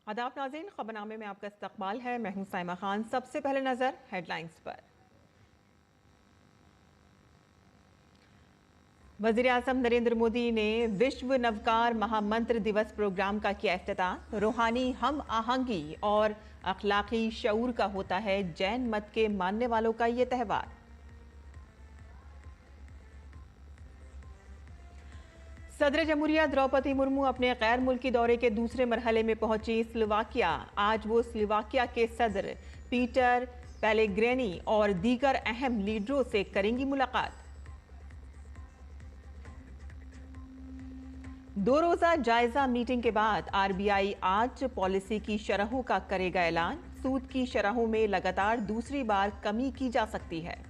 आदाब नाज़रीन, खबरनामे में आपका इस्तकबाल है। मैं हूं साइमा खान। सबसे पहले नजर हेडलाइंस पर। वज़ीर आज़म नरेंद्र मोदी ने विश्व नवकार महामंत्र दिवस प्रोग्राम का किया इफ्तिताह। रूहानी हम आहंगी और अखलाकी शऊर का होता है जैन मत के मानने वालों का ये त्यौहार। सदर जमहूरिया द्रौपदी मुर्मू अपने गैर मुल्की दौरे के दूसरे मरहले में पहुंची स्लोवाकिया। आज वो स्लोवाकिया के सदर पीटर पेलेग्रिनी और दीगर अहम लीडरों से करेंगी मुलाकात। 2 रोजा जायजा मीटिंग के बाद आरबीआई आज पॉलिसी की शरहों का करेगा ऐलान। सूद की शरहों में लगातार दूसरी बार कमी की जा सकती है।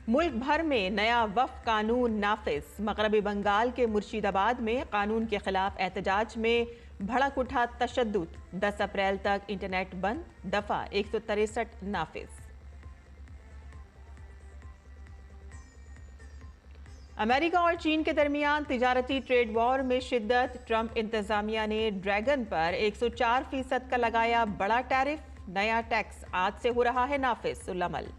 मुल्क भर में नया वक्फ कानून नाफिज। मगरबी बंगाल के मुर्शिदाबाद में कानून के खिलाफ एहतजाज में भड़क उठा तशद्दुद। 10 अप्रैल तक इंटरनेट बंद। दफा 163 नाफिज। अमेरिका और चीन के दरमियान तिजारती ट्रेड वॉर में शिद्दत। ट्रंप इंतजामिया ने ड्रैगन पर 104% का लगाया बड़ा टैरिफ। नया टैक्स आज से हो रहा है नाफिज उल-अमल।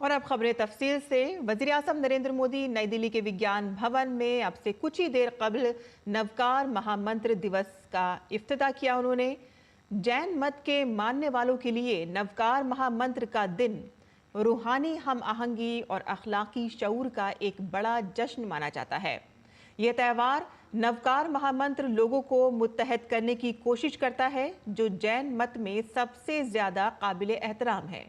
और अब खबरें तफसील से। वज़ीर आज़म नरेंद्र मोदी नई दिल्ली के विज्ञान भवन में अब से कुछ ही देर कबल नवकार महामंत्र दिवस का इफ्तिताह किया। उन्होंने जैन मत के मानने वालों के लिए नवकार महामंत्र का दिन रूहानी हम आहंगी और अखलाकी शऊर का एक बड़ा जश्न माना जाता है। यह त्यौहार नवकार महामंत्र लोगों को मुत्तहद करने की कोशिश करता है, जो जैन मत में सबसे ज्यादा काबिल एहतराम है।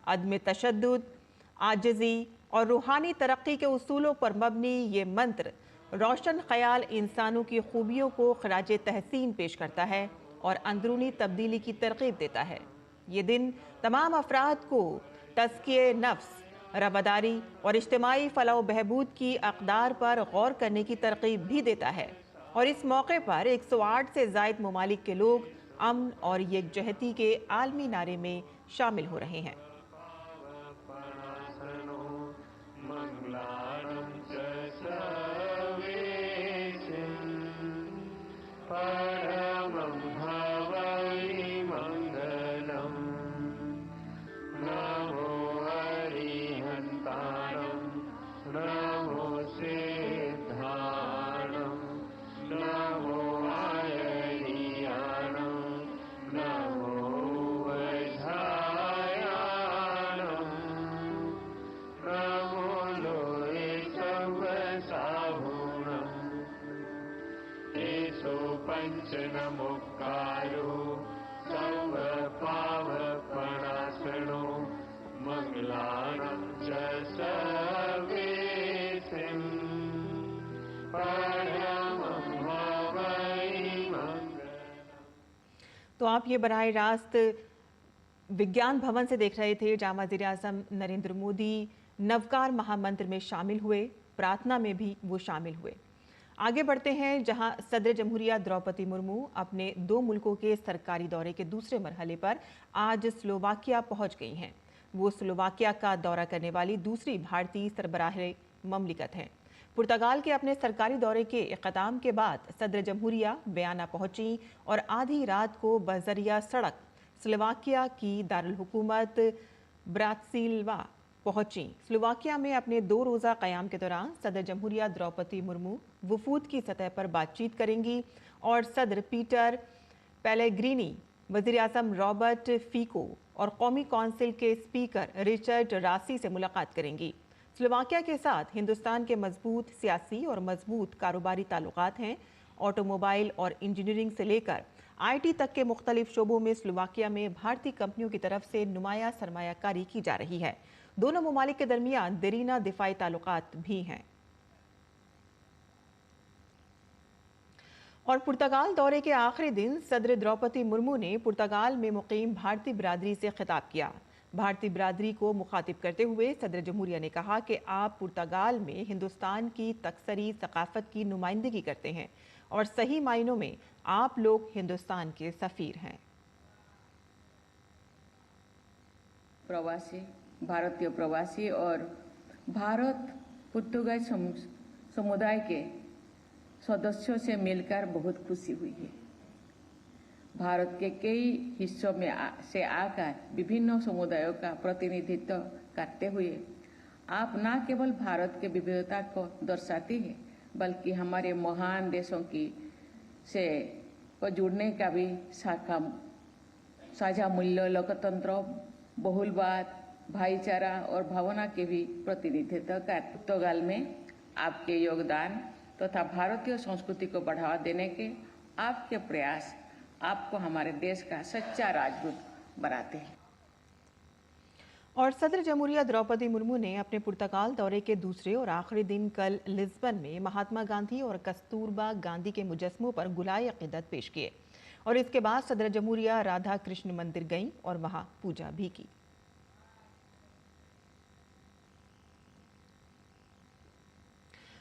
अदम तशद्दुद, आजिज़ी और रूहानी तरक्की के उसूलों पर मबनी ये मंत्र रोशन ख्याल इंसानों की खूबियों को खराजे तहसीन पेश करता है और अंदरूनी तब्दीली की तरगीब देता है। ये दिन तमाम अफराद को तज़किए नफ्स, रवादारी और इज्तिमाई फलाह बहबूद की अक़दार पर गौर करने की तरगीब भी देता है। और इस मौके पर 108 से ज़ायद ममालिक के लोग अमन और यकजहती के आलमी नारे में शामिल हो रहे हैं। तो आप ये बराह रास्त विज्ञान भवन से देख रहे थे, जहां वज़ीर आज़म नरेंद्र मोदी नवकार महामंत्र में शामिल हुए, प्रार्थना में भी वो शामिल हुए। आगे बढ़ते हैं, जहां सदर जमहूरिया द्रौपदी मुर्मू अपने 2 मुल्कों के सरकारी दौरे के दूसरे मरहले पर आज स्लोवाकिया पहुंच गई हैं। वो स्लोवाकिया का दौरा करने वाली दूसरी भारतीय सरबराह ममलिकत हैं। पुर्तगाल के अपने सरकारी दौरे के इख्तिताम के बाद सदर जमहूरिया वियना पहुंची और आधी रात को बजरिया सड़क स्लोवाकिया की दारुल हुकूमत ब्रातिस्लावा पहुंची। स्लोवाकिया में अपने 2 रोज़ा क़याम के दौरान सदर जमहूरिया द्रौपदी मुर्मू वफूद की सतह पर बातचीत करेंगी और सदर पीटर पेलेग्रिनी, वज़ीर आज़म रॉबर्ट फीको और कौमी कौंसिल के स्पीकर रिचर्ड रासी से मुलाकात करेंगी। स्लोवाकिया के साथ हिंदुस्तान के मजबूत सियासी और मजबूत कारोबारी ताल्लुकात हैं। ऑटोमोबाइल और इंजीनियरिंग से लेकर आईटी तक के मुख्तलिफ शोबों में स्लोवाकिया में भारतीय कंपनियों की तरफ से नुमाया सरमायाकारी की जा रही है। दोनों ममालिक के दरमियान देरीना दिफाई ताल्लुकात भी हैं। और पुर्तगाल दौरे के आखिरी दिन सदर द्रौपदी मुर्मू ने पुर्तगाल में मुकीम भारतीय बिरादरी से खिताब किया। भारतीय बिरादरी को मुखातिब करते हुए सदर जमहूरिया ने कहा कि आप पुर्तगाल में हिंदुस्तान की तकसरी सकाफत की नुमाइंदगी करते हैं और सही मायनों में आप लोग हिंदुस्तान के सफीर हैं। प्रवासी, भारतीय प्रवासी और भारत पुर्तगाल समुदाय के सदस्यों से मिलकर बहुत खुशी हुई है। भारत के कई हिस्सों में से आकर विभिन्न समुदायों का प्रतिनिधित्व करते हुए आप न केवल भारत के विविधता को दर्शाती हैं, बल्कि हमारे महान देशों की से को जुड़ने का भी साझा मूल्य, लोकतंत्र, बहुलवाद, भाईचारा और भावना के भी प्रतिनिधित्व कर पुर्तगाल में आपके योगदान तथा भारतीय संस्कृति को बढ़ावा देने के आपके प्रयास आपको हमारे देश का सच्चा राजदूत बनाते हैं। और सदर जमहूरिया द्रौपदी मुर्मू ने अपने पुर्तगाल दौरे के दूसरे और आखिरी दिन कल लिस्बन में महात्मा गांधी और कस्तूरबा गांधी के मुजस्समों पर गुलाए अकीदत पेश किए और इसके बाद सदर जमहूरिया राधा कृष्ण मंदिर गईं और वहां पूजा भी की।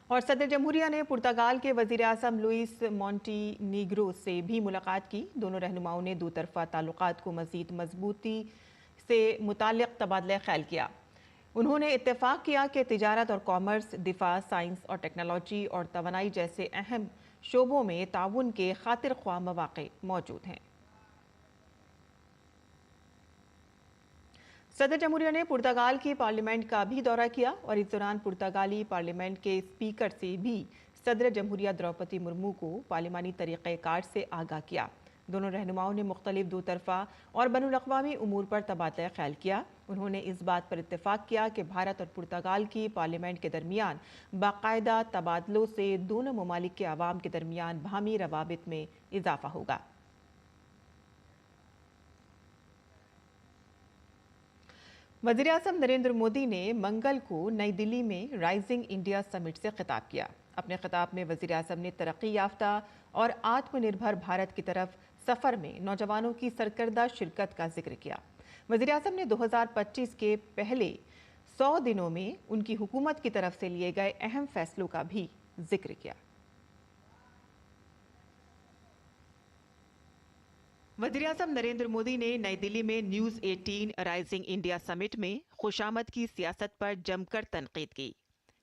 और सदर जमहूरिया ने पुर्तगाल के वज़ीर-ए-आज़म लुइस मोंटेनीग्रो से भी मुलाकात की। दोनों रहनुमाओं ने दो तरफ़ा ताल्लुकात को मज़ीद मजबूती से मुताल्लिक़ तबादला ख्याल किया। उन्होंने इत्तेफाक किया कि तिजारत और कॉमर्स, दिफा, साइंस और टेक्नोलॉजी और तवानाई जैसे अहम शोबों में ताउन के खातिर ख्वाह मौक़े मौजूद हैं। सदर जमहूरिया ने पुर्तगाल की पार्लियामेंट का भी दौरा किया और इस दौरान पुर्तगाली पार्लियामेंट के स्पीकर से भी सदर जमहूरिया द्रौपदी मुर्मू को पार्लिमानी तरीक़ेकार से आगाह किया। दोनों रहनुमाओं ने मुख्तलिफ दो तरफ़ा और बैनुल-अक़वामी उमूर पर तबादला ख्याल किया। उन्होंने इस बात पर इत्तेफाक किया कि भारत और पुर्तगाल की पार्लियामेंट के दरमियान बाकायदा तबादलों से दोनों ममालिक के अवाम के दरमियान बाहमी रवाबित में इजाफा होगा। वज़ीर-ए-आज़म नरेंद्र मोदी ने मंगल को नई दिल्ली में राइजिंग इंडिया समिट से खिताब किया। अपने खिताब में वज़ीर-ए-आज़म ने तरक्की याफ्ता और आत्मनिर्भर भारत की तरफ सफ़र में नौजवानों की सरकर्दा शिरकत का जिक्र किया। वज़ीर-ए-आज़म ने 2025 के पहले 100 दिनों में उनकी हुकूमत की तरफ से लिए गए अहम फैसलों का भी जिक्र किया। वज़ीर-ए-आज़म नरेंद्र मोदी ने नई दिल्ली में न्यूज़ 18 राइजिंग इंडिया समिट में खुशामद की सियासत पर जमकर तनकीद की।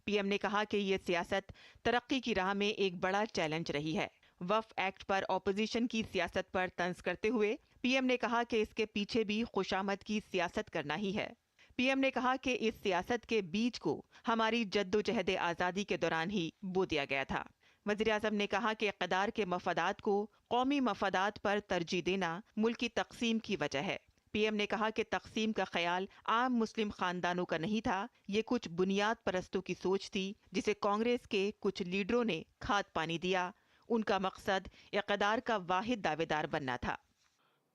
पीएम ने कहा कि ये सियासत तरक्की की राह में एक बड़ा चैलेंज रही है। वक्फ एक्ट पर ऑपोजिशन की सियासत पर तंज करते हुए पीएम ने कहा कि इसके पीछे भी खुशामद की सियासत करना ही है। पीएम ने कहा कि इस सियासत के बीज को हमारी जद्दोजहद आज़ादी के दौरान ही बो दिया गया था। वज़ीर-ए-आज़म ने कहा कि इक़्तिदार के मफादात को कौमी मफादात पर तरजीह देना मुल्क की तक़सीम की वजह है। पीएम ने कहा कि तक़सीम का ख्याल आम मुस्लिम खानदानों का नहीं था, ये कुछ बुनियाद परस्तों की सोच थी जिसे कांग्रेस के कुछ लीडरों ने खाद पानी दिया। उनका मकसद इक़्तिदार का वाहिद दावेदार बनना था।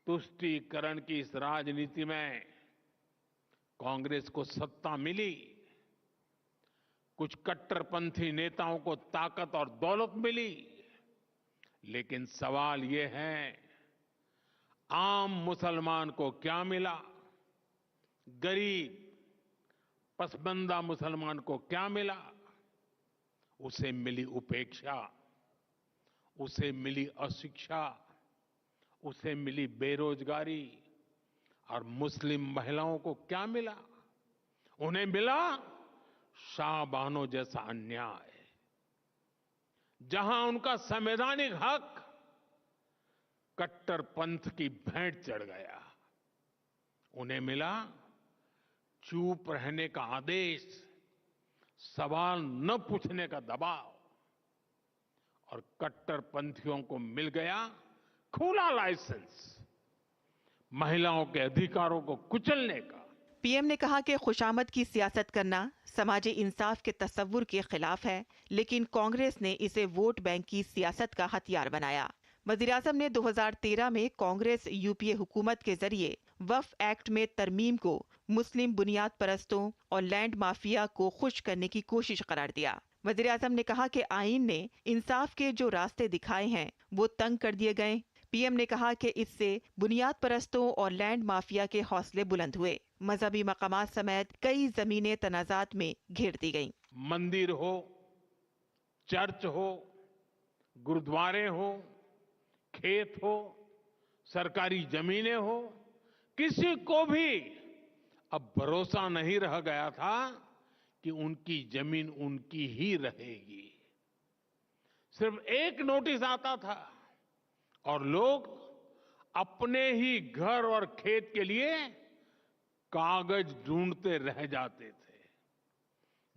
तुष्टीकरण की इस राजनीति में कांग्रेस को सत्ता मिली, कुछ कट्टरपंथी नेताओं को ताकत और दौलत मिली, लेकिन सवाल ये है आम मुसलमान को क्या मिला, गरीब पसमानदा मुसलमान को क्या मिला? उसे मिली उपेक्षा, उसे मिली अशिक्षा, उसे मिली बेरोजगारी। और मुस्लिम महिलाओं को क्या मिला? उन्हें मिला शाहबानो जैसा अन्याय, जहां उनका संवैधानिक हक कट्टरपंथ की भेंट चढ़ गया। उन्हें मिला चुप रहने का आदेश, सवाल न पूछने का दबाव, और कट्टरपंथियों को मिल गया खुला लाइसेंस महिलाओं के अधिकारों को कुचलने का। पीएम ने कहा कि खुशामद की सियासत करना समाजी इंसाफ के तस्वुर के खिलाफ है, लेकिन कांग्रेस ने इसे वोट बैंक की सियासत का हथियार बनाया। वज़ीर-ए-आज़म ने 2013 में कांग्रेस यूपीए हुकूमत के जरिए वक्फ एक्ट में तरमीम को मुस्लिम बुनियाद परस्तों और लैंड माफिया को खुश करने की कोशिश करार दिया। वज़ीर-ए-आज़म ने कहा कि आईन ने इंसाफ के जो रास्ते दिखाए हैं वो तंग कर दिए गए। पीएम ने कहा कि इससे बुनियाद परस्तों और लैंड माफिया के हौसले बुलंद हुए। मजहबी मकामात समेत कई जमीनें तनाजात में घेर दी गईं। मंदिर हो, चर्च हो, गुरुद्वारे हो, खेत हो, सरकारी जमीनें हो, किसी को भी अब भरोसा नहीं रह गया था कि उनकी जमीन उनकी ही रहेगी। सिर्फ एक नोटिस आता था और लोग अपने ही घर और खेत के लिए कागज ढूंढते रह जाते थे।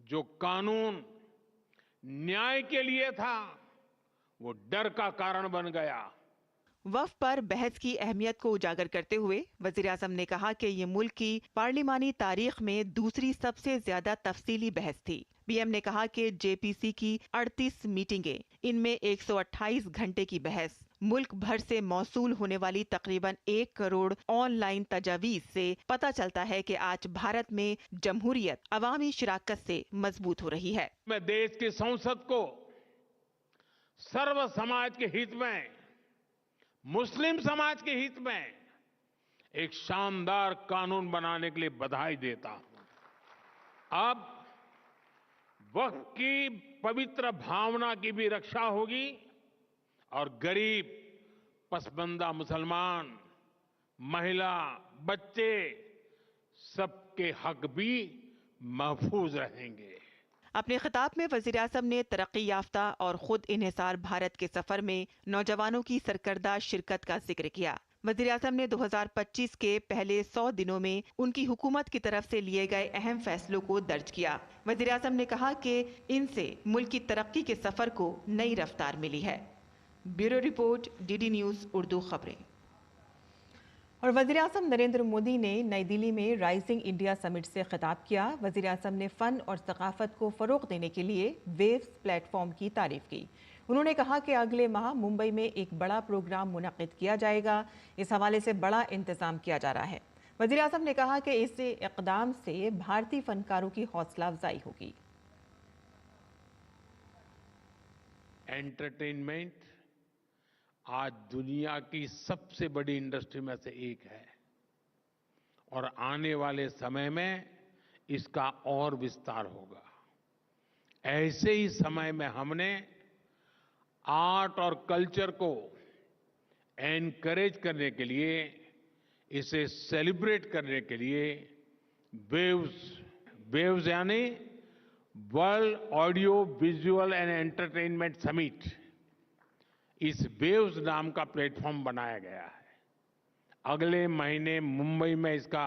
जो कानून न्याय के लिए था वो डर का कारण बन गया। वक्फ पर बहस की अहमियत को उजागर करते हुए वजीर-आज़म ने कहा कि ये मुल्क की पार्लिमानी तारीख में दूसरी सबसे ज्यादा तफसीली बहस थी। पीएम ने कहा कि जेपीसी की 38 मीटिंगें, इनमें 128 घंटे की बहस, मुल्क भर से मौसूल होने वाली तकरीबन 1 करोड़ ऑनलाइन तजावीज से पता चलता है कि आज भारत में जमहूरियत अवामी शिराकत से मजबूत हो रही है। मैं देश की संसद को सर्व समाज के हित में, मुस्लिम समाज के हित में एक शानदार कानून बनाने के लिए बधाई देता हूं। अब वक्फ की पवित्र भावना की भी रक्षा होगी और गरीब, पसमानदा मुसलमान, महिला, बच्चे सबके हक भी महफूज रहेंगे। अपने खिताब में वज़ीर-ए-आज़म ने तरक्की याफ्ता और खुद इन्हिसार भारत के सफर में नौजवानों की सरकर्दा शिरकत का जिक्र किया। वज़ीर-ए-आज़म ने 2025 के पहले 100 दिनों में उनकी हुकूमत की तरफ से लिए गए अहम फैसलों को दर्ज किया। वज़ीर-ए-आज़म ने कहा कि इनसे मुल्क की तरक्की के सफर को नई रफ्तार मिली है। Bureau report, DD news Urdu खबरें। और वज़ीर-ए-आज़म नरेंद्र मोदी ने नई दिल्ली में राइजिंग इंडिया समिट से खिताब किया। वज़ीर-ए-आज़म ने फ़न और सकाफ़त को फ़रोग़ देने के लिए वेव्स प्लेटफॉर्म की तारीफ़ की। उन्होंने कहा कि अगले माह मुंबई में एक बड़ा प्रोग्राम मुनक़्क़िद किया जाएगा। इस हवाले से बड़ा इंतज़ाम किया जा रहा है। वज़ीर-ए-आज़म ने कहा कि इस इक़दाम से भारतीय फ़नकारों की हौसला अफजाई होगी। एंटरटेनमेंट आज दुनिया की सबसे बड़ी इंडस्ट्री में से एक है और आने वाले समय में इसका और विस्तार होगा। ऐसे ही समय में हमने आर्ट और कल्चर को एनकरेज करने के लिए, इसे सेलिब्रेट करने के लिए वेव्स यानी world audio visual and entertainment summit, इस वेव्स नाम का प्लेटफॉर्म बनाया गया है। अगले महीने मुंबई में इसका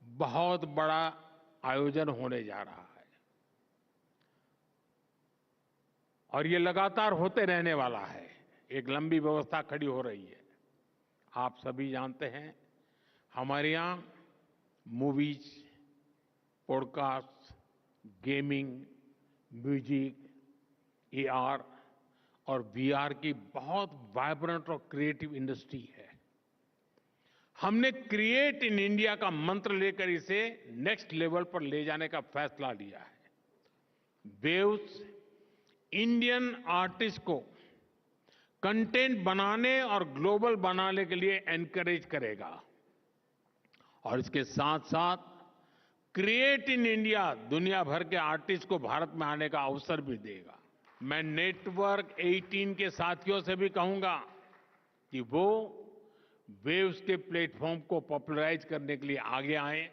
बहुत बड़ा आयोजन होने जा रहा है और ये लगातार होते रहने वाला है। एक लंबी व्यवस्था खड़ी हो रही है। आप सभी जानते हैं हमारे यहाँ movies, podcast, gaming, music, AR और वीआर की बहुत वाइब्रेंट और क्रिएटिव इंडस्ट्री है। हमने क्रिएट इन इंडिया का मंत्र लेकर इसे नेक्स्ट लेवल पर ले जाने का फैसला लिया है। वेव्स इंडियन आर्टिस्ट को कंटेंट बनाने और ग्लोबल बनाने के लिए एनकरेज करेगा और इसके साथ साथ क्रिएट इन इंडिया दुनिया भर के आर्टिस्ट को भारत में आने का अवसर भी देगा। मैं नेटवर्क 18 के साथियों से भी कहूंगा कि वो वेव्स के प्लेटफॉर्म को पॉपुलराइज करने के लिए आगे आए।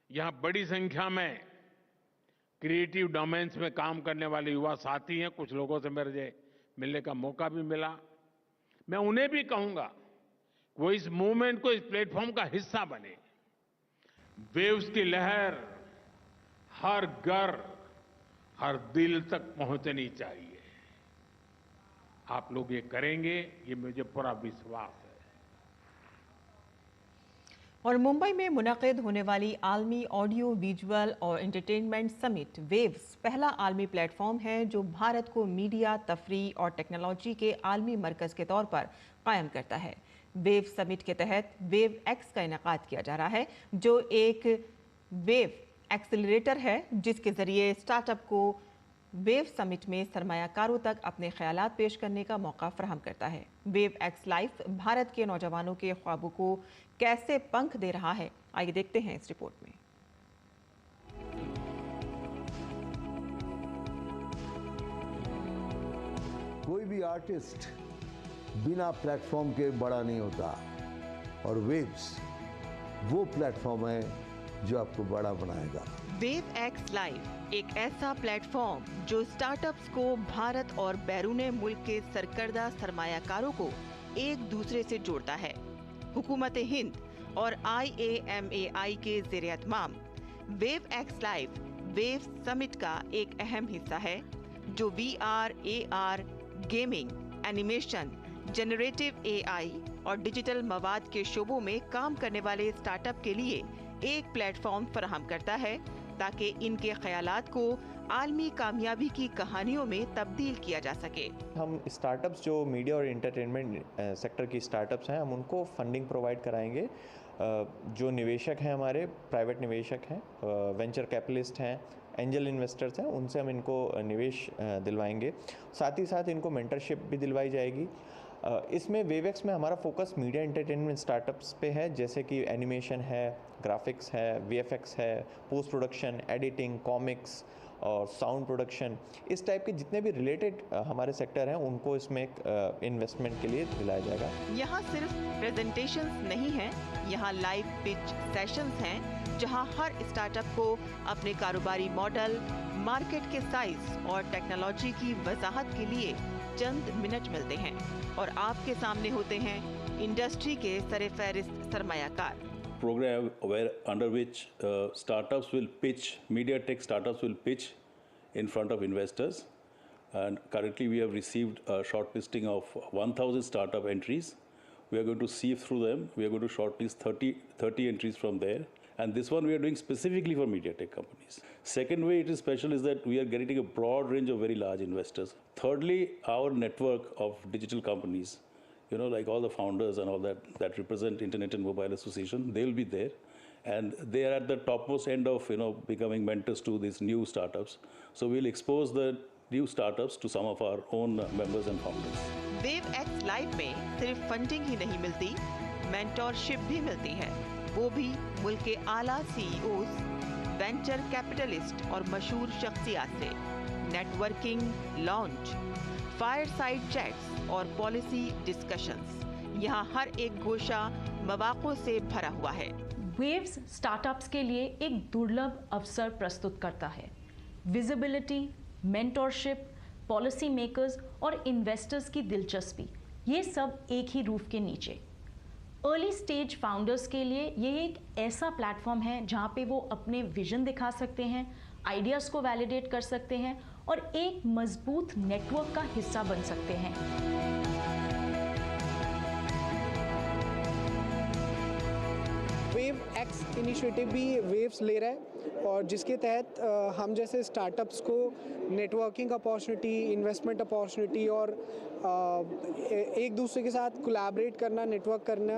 यहां बड़ी संख्या में क्रिएटिव डोमेन्स में काम करने वाले युवा साथी हैं। कुछ लोगों से मेरे मिलने का मौका भी मिला। मैं उन्हें भी कहूंगा वो इस मूवमेंट को, इस प्लेटफॉर्म का हिस्सा बने। वेव्स की लहर हर घर, हर दिल तक पहुंचनी चाहिए। आप लोग ये करेंगे, ये मुझे पूरा विश्वास है। और मुंबई में मुनक़्क़िद होने वाली आलमी ऑडियो विजुअल और एंटरटेनमेंट समिट वेव्स पहला आलमी प्लेटफॉर्म है जो भारत को मीडिया, तफरीह और टेक्नोलॉजी के आलमी मरकज़ के तौर पर कायम करता है। वेव समिट के तहत वेव एक्स का इनेकाद किया जा रहा है, जो एक वेव एक्सेलरेटर है जिसके जरिए स्टार्टअप को वेव समिट में सरमायाकारों तक अपने ख्यालात पेश करने का मौका फराहम करता है। वेव एक्स लाइफ भारत के नौजवानों के ख्वाबों को कैसे पंख दे रहा है, आइए देखते हैं इस रिपोर्ट में। कोई भी आर्टिस्ट बिना प्लेटफॉर्म के बड़ा नहीं होता और वेव्स वो प्लेटफॉर्म है जो आपको बड़ा बनाएगा। वेव एक्स लाइव एक ऐसा प्लेटफॉर्म जो स्टार्टअप्स को भारत और बैरून मुल्क के सरकर्दा सरमायाकारों को एक दूसरे से जोड़ता है। हुकूमत हिंद और IAMAI के ज़ेर-ए-एहतमाम wave X live wave summit का एक अहम हिस्सा है, जो VR, AR, gaming, animation, generative AI और डिजिटल मवाद के शोबों में काम करने वाले स्टार्टअप के लिए एक प्लेटफॉर्म फराहम करता है, ताकि इनके ख्यालात को आलमी कामयाबी की कहानियों में तब्दील किया जा सके। हम स्टार्टअप्स जो मीडिया और एंटरटेनमेंट सेक्टर की स्टार्टअप्स हैं, हम उनको फंडिंग प्रोवाइड कराएंगे। जो निवेशक हैं, हमारे प्राइवेट निवेशक हैं, वेंचर कैपिटलिस्ट हैं, एंजल इन्वेस्टर्स हैं, उनसे हम इनको निवेश दिलवाएंगे। साथ ही साथ इनको मेंटरशिप भी दिलवाई जाएगी। इसमें वेवएक्स में हमारा फोकस मीडिया एंटरटेनमेंट स्टार्टअप्स पे है, जैसे कि एनिमेशन है, ग्राफिक्स है, VFX है, पोस्ट प्रोडक्शन, एडिटिंग, कॉमिक्स और साउंड प्रोडक्शन। इस टाइप के जितने भी रिलेटेड हमारे सेक्टर हैं, उनको इसमें इन्वेस्टमेंट के लिए दिलाया जाएगा। यहाँ सिर्फ प्रेजेंटेशंस नहीं हैं, यहाँ लाइव पिच सेशंस हैं, जहाँ हर स्टार्टअप को अपने कारोबारी मॉडल, मार्केट के साइज और टेक्नोलॉजी की वजाहत के लिए चंद मिनट मिलते हैं और आपके सामने होते हैं इंडस्ट्री के सरे-फहरिस्त सरमायाकार। Program where under which startups will pitch, media tech startups will pitch in front of investors, and currently we have received a shortlisting of 1,000 startup entries. We are going to sieve through them. We are going to shortlist 30 entries from there, and this one we are doing specifically for media tech companies. Second way it is special is that we are getting a broad range of very large investors. Thirdly, our network of digital companies, like all the founders and all that represent Internet and Mobile Association, they will be there, and they are at the topmost end of becoming mentors to these new startups. So we'll expose the new startups to some of our own members and founders. Wave X live में सिर्फ funding ही नहीं मिलती, mentorship भी मिलती है, वो भी मुल्क के आला CEOs, वेंचर कैपिटलिस्ट और मशहूर शख्सियात से। नेटवर्किंग, लॉन्च, फायरसाइड चैट्स और पॉलिसी डिस्कशंस, यहाँ हर एक गोशा मवाक़ों से भरा हुआ है। वेव्स स्टार्टअप्स के लिए एक दुर्लभ अवसर प्रस्तुत करता है। विजिबिलिटी, मेंटरशिप, पॉलिसी मेकर्स और इन्वेस्टर्स की दिलचस्पी, ये सब एक ही रूफ के नीचे। अर्ली स्टेज फाउंडर्स के लिए ये एक ऐसा प्लेटफॉर्म है जहाँ पे वो अपने विजन दिखा सकते हैं, आइडियाज़ को वैलिडेट कर सकते हैं और एक मजबूत नेटवर्क का हिस्सा बन सकते हैं। वेव एक्स इनिशिएटिव भी वेव्स ले रहा है, और जिसके तहत हम जैसे स्टार्टअप्स को नेटवर्किंग अपॉर्चुनिटी, इन्वेस्टमेंट अपॉर्चुनिटी और एक दूसरे के साथ कोलैबोरेट करना, नेटवर्क करना,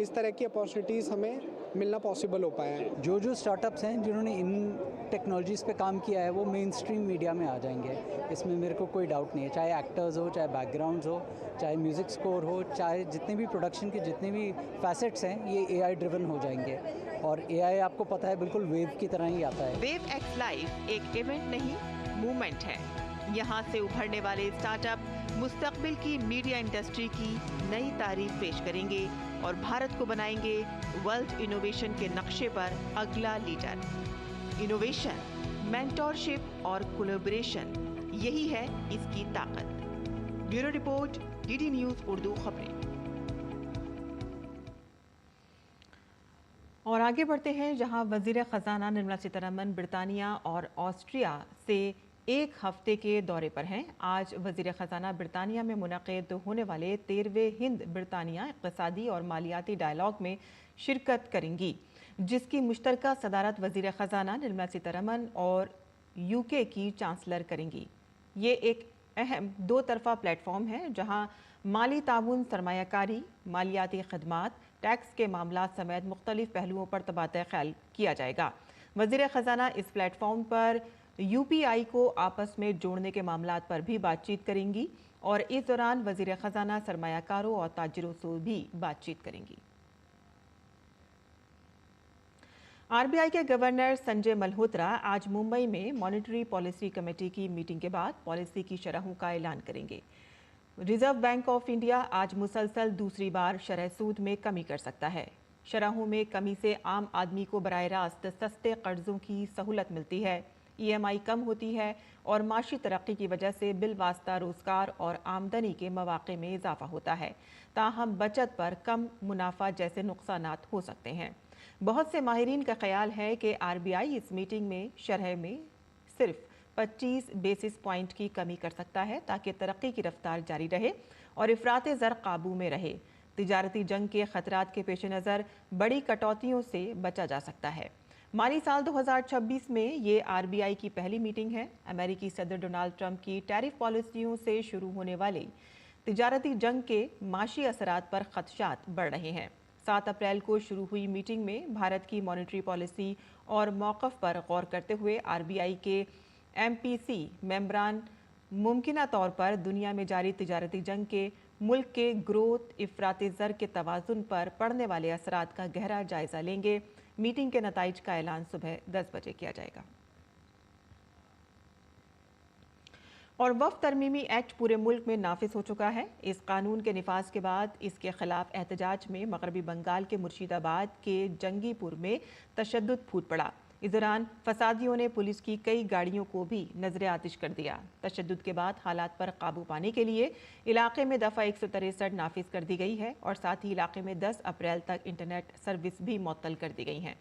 इस तरह की अपॉर्चुनिटीज़ हमें मिलना पॉसिबल हो पाया है। जो स्टार्टअप्स हैं जिन्होंने इन टेक्नोलॉजीज़ पे काम किया है, वो मेन स्ट्रीम मीडिया में आ जाएंगे, इसमें मेरे को कोई डाउट नहीं है। चाहे एक्टर्स हो, चाहे बैकग्राउंड्स हो, चाहे म्यूज़िक स्कोर हो, चाहे जितने भी प्रोडक्शन के जितने भी फैसेट्स हैं, ये AI ड्रिवन हो जाएंगे। और AI आपको पता है बिल्कुल वेव की तरह ही आता है। वेव एक्स लाइव एक इवेंट नहीं, मूवमेंट है। यहाँ से उभरने वाले स्टार्टअप मुस्तकबिल की मीडिया इंडस्ट्री की नई तारीख पेश करेंगे और भारत को बनाएंगे वर्ल्ड इनोवेशन के नक्शे पर अगला लीडर। इनोवेशन, मेंटरशिप और कोलैबोरेशन, यही है इसकी ताकत। Bureau report, DD news Urdu खबरें। और आगे बढ़ते हैं, जहां वज़ीर ख़ज़ाना निर्मला सीतारमन ब्रितानिया और ऑस्ट्रिया से एक हफ्ते के दौरे पर हैं। आज वज़ीर ख़ज़ाना ब्रितानिया में मुनक़िद होने वाले 13वें हिंद ब्रितानिया इक़्तिसादी और मालियाती डायलॉग में शिरकत करेंगी, जिसकी मुश्तरका सदारत वज़ीर ख़ज़ाना निर्मला सीतारमन और UK की चांसलर करेंगी। ये एक अहम दो तरफ़ा प्लेटफॉर्म है, जहाँ माली ताउन, सरमायाकारी, मालियाती खदमात, टैक्स के मामला समेत मुख्तलिफ पहलुओं पर तबादला ख्याल किया जाएगा। वज़ीर ख़ज़ाना इस प्लेटफॉर्म पर UPI को आपस में जोड़ने के मामलात पर भी बातचीत करेंगी और इस दौरान वज़ीर ख़ज़ाना सरमायाकारों और ताजिरों से भी बातचीत करेंगी। RBI के गवर्नर संजय मल्होत्रा आज मुंबई में मॉनेटरी पॉलिसी कमेटी की मीटिंग के बाद पॉलिसी की शरहों का ऐलान करेंगे। रिजर्व बैंक ऑफ इंडिया आज मुसलसल दूसरी बार शरह सूद में कमी कर सकता है। शरहों में कमी से आम आदमी को बराह रास्त सस्ते कर्जों की सहूलत मिलती है, EMI कम होती है और माशी तरक्की की वजह से बिलवास्ता रोजगार और आमदनी के मौके में इजाफा होता है। ताहम बचत पर कम मुनाफा जैसे नुकसानात हो सकते हैं। बहुत से माहिरीन का ख्याल है कि RBI इस मीटिंग में शरह में सिर्फ 25 बेसिस पॉइंट की कमी कर सकता है ताकि तरक्की की रफ्तार जारी रहे और इफरात ज़र काबू में रहे। तिजारती जंग के खतरात के पेश नज़र बड़ी कटौतियों से बचा जा सकता है। माली साल 2026 में ये RBI की पहली मीटिंग है। अमेरिकी सदर डोनाल्ड ट्रंप की टैरिफ पॉलिसियों से शुरू होने वाली तिजारती जंग के माशी असरात पर खदशात बढ़ रहे हैं। 7 अप्रैल को शुरू हुई मीटिंग में भारत की मॉनेटरी पॉलिसी और मौक़िफ़ पर गौर करते हुए RBI के MPC मेंबरान मुमकिना तौर पर दुनिया में जारी तिजारती जंग के मुल्क के ग्रोथ, इफरात ज़र के तवाज़ुन पर पड़ने वाले असरात का गहरा जायज़ा लेंगे। मीटिंग के नताइज का ऐलान सुबह 10 बजे किया जाएगा। और वफ़ तरमीमी एक्ट पूरे मुल्क में नाफिज हो चुका है। इस कानून के निफाज के बाद इसके खिलाफ एहतजाज में मगरबी बंगाल के मुर्शिदाबाद के जंगीपुर में तशद्दुद फूट पड़ा। इस दौरान फसादियों ने पुलिस की कई गाड़ियों को भी नजर आतिश कर दिया। तशद्दुद के बाद हालात पर काबू पाने के लिए इलाके में दफ़ा 163 नाफिज कर दी गई है और साथ ही इलाके में 10 अप्रैल तक इंटरनेट सर्विस भी मुअत्तल कर दी गई हैं।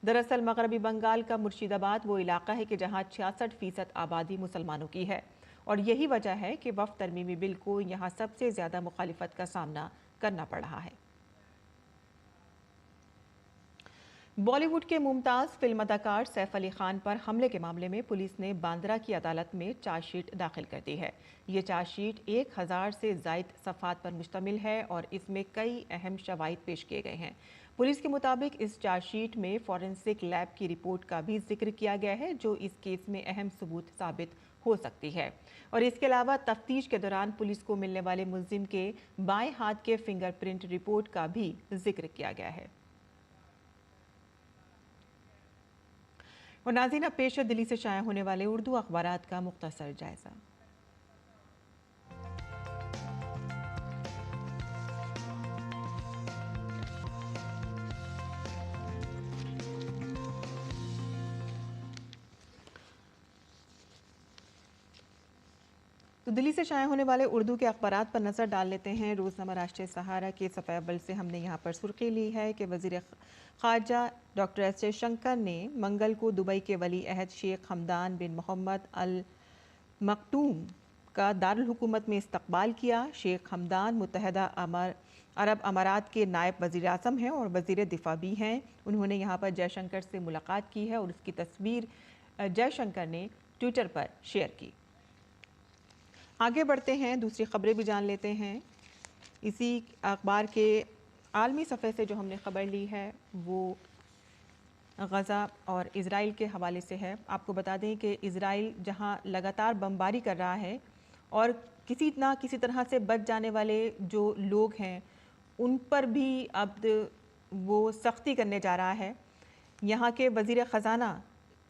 दरअसल मगरबी बंगाल का मुर्शिदाबाद वो इलाका है कि जहाँ 66% आबादी मुसलमानों की है और यही वजह है कि वफ़ तरमीमी बिल को यहाँ सबसे ज़्यादा मुखालिफत का सामना करना पड़ रहा है। बॉलीवुड के मुमताज़ फिल्म अदाकार सैफ अली खान पर हमले के मामले में पुलिस ने बांद्रा की अदालत में चार्जशीट दाखिल कर दी है। ये चार्जशीट 1000 से ज़ायद सफ़ात पर मुश्तमिल है और इसमें कई अहम शवाहिद पेश किए गए हैं। पुलिस के मुताबिक इस चार्जशीट में फॉरेंसिक लैब की रिपोर्ट का भी जिक्र किया गया है जो इस केस में अहम सबूत साबित हो सकती है। और इसके अलावा तफ्तीश के दौरान पुलिस को मिलने वाले मुल्जिम के बाएं हाथ के फिंगरप्रिंट रिपोर्ट का भी जिक्र किया गया है। और नाज़रीन, अब पेश है दिल्ली से शाया होने वाले उर्दू अखबारात का मुख्तसर जायजा। तो दिल्ली से शाया होने वाले उर्दू के अखबारात पर नज़र डाल लेते हैं। रोज़नामा राष्ट्रीय सहारा के सफ़े अव्वल से हमने यहाँ पर सुर्खी ली है कि वज़ीर ख़ारजा डॉक्टर एस जयशंकर ने मंगल को दुबई के वली अहद शेख हमदान बिन मोहम्मद अल मखदूम का दारुल हुकूमत में इस्तकबाल किया। शेख हमदान मुत्तहिदा अरब अमारात के नायब वज़ीर आज़म हैं और वज़ीर दिफा भी हैं। उन्होंने यहाँ पर जयशंकर से मुलाकात की है और उसकी तस्वीर जयशंकर ने ट्विटर पर शेयर की। आगे बढ़ते हैं, दूसरी खबरें भी जान लेते हैं। इसी अखबार के आलमी सफ़े से जो हमने ख़बर ली है वो गज़ा और इज़राइल के हवाले से है। आपको बता दें कि इज़राइल जहां लगातार बमबारी कर रहा है और किसी ना किसी तरह से बच जाने वाले जो लोग हैं उन पर भी अब वो सख्ती करने जा रहा है। यहाँ के वज़ीर ख़जाना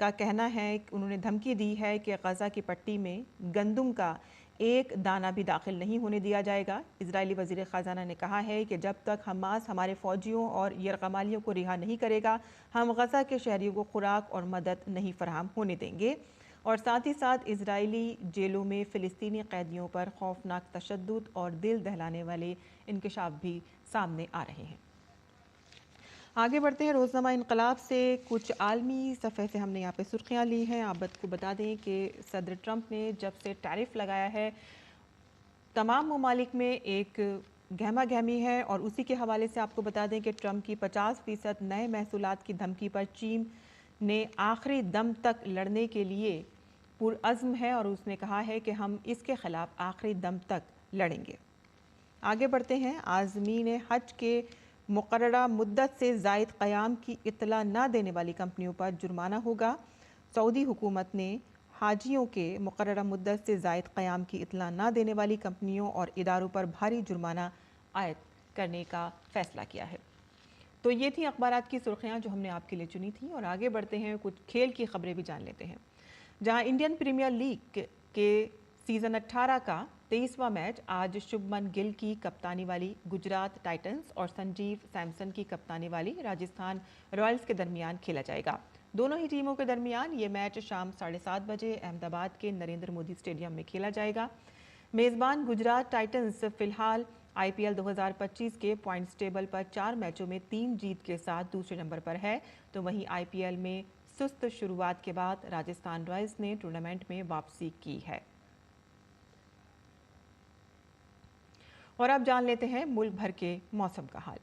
का कहना है कि उन्होंने धमकी दी है कि गज़ा की पट्टी में गंदम का एक दाना भी दाखिल नहीं होने दिया जाएगा। इजरायली वज़ीर ख़जाना ने कहा है कि जब तक हमास हमारे फ़ौजियों और यरगमालियों को रिहा नहीं करेगा, हम गज़ा के शहरियों को खुराक और मदद नहीं फराहम होने देंगे। और साथ ही साथ इजरायली जेलों में फ़िलिस्तीनी कैदियों पर खौफनाक तशद्दुद और दिल दहलाने वाले इंकशाफ भी सामने आ रहे हैं। आगे बढ़ते हैं, रोज़नामा इनकलाब से कुछ आलमी सफ़े से हमने यहाँ पे सुर्खियाँ ली हैं। आपको बता दें कि सदर ट्रंप ने जब से टैरिफ लगाया है तमाम ममालिक में एक गहमा गहमी है और उसी के हवाले से आपको बता दें कि ट्रंप की 50% नए महसूलात की धमकी पर चीन ने आखिरी दम तक लड़ने के लिए पुरअज़्म है और उसने कहा है कि हम इसके ख़िलाफ़ आखिरी दम तक लड़ेंगे। आगे बढ़ते हैं, आज़मीन हज के मुकर्ररा मुद्दत से ज़ायद क़याम की इत्तला न देने वाली कंपनियों पर जुर्माना होगा। सऊदी हुकूमत ने हाजियों के मुकर्ररा मुद्दत से ज़ायद क़याम की इत्तला न देने वाली कंपनियों और इदारों पर भारी जुर्माना आयद करने का फ़ैसला किया है। तो ये थी अखबारात की सुर्खियाँ जो हमने आपके लिए चुनी थी। और आगे बढ़ते हैं, कुछ खेल की खबरें भी जान लेते हैं। जहाँ इंडियन प्रीमियर लीग के सीजन 18 का 23वां मैच आज शुभमन गिल की कप्तानी वाली गुजरात टाइटंस और संजीव सैमसन की कप्तानी वाली राजस्थान रॉयल्स के दरमियान खेला जाएगा। दोनों ही टीमों के दरमियान ये मैच शाम 7:30 बजे अहमदाबाद के नरेंद्र मोदी स्टेडियम में खेला जाएगा। मेजबान गुजरात टाइटंस फिलहाल IPL 2025 के पॉइंट्स टेबल पर 4 मैचों में 3 जीत के साथ दूसरे नंबर पर है, तो वहीं IPL में सुस्त शुरुआत के बाद राजस्थान रॉयल्स ने टूर्नामेंट में वापसी की है। और अब जान लेते हैं मुल्क भर के मौसम का हाल।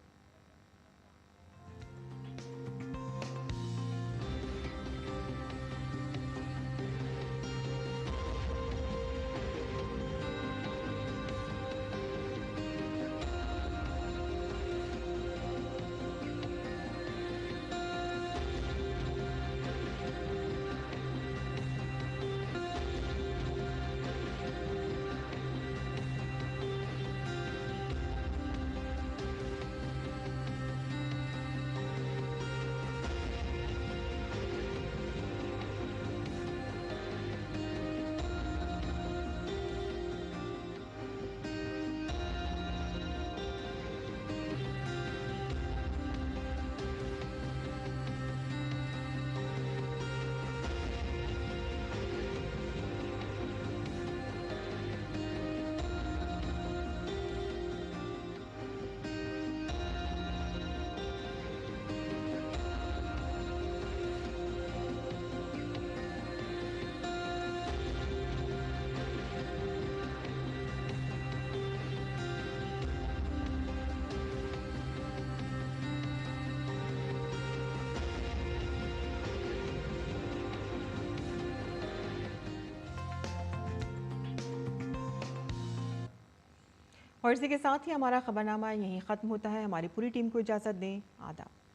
और इसी के साथ ही हमारा खबरनामा यहीं ख़त्म होता है। हमारी पूरी टीम को इजाज़त दें। आदाब।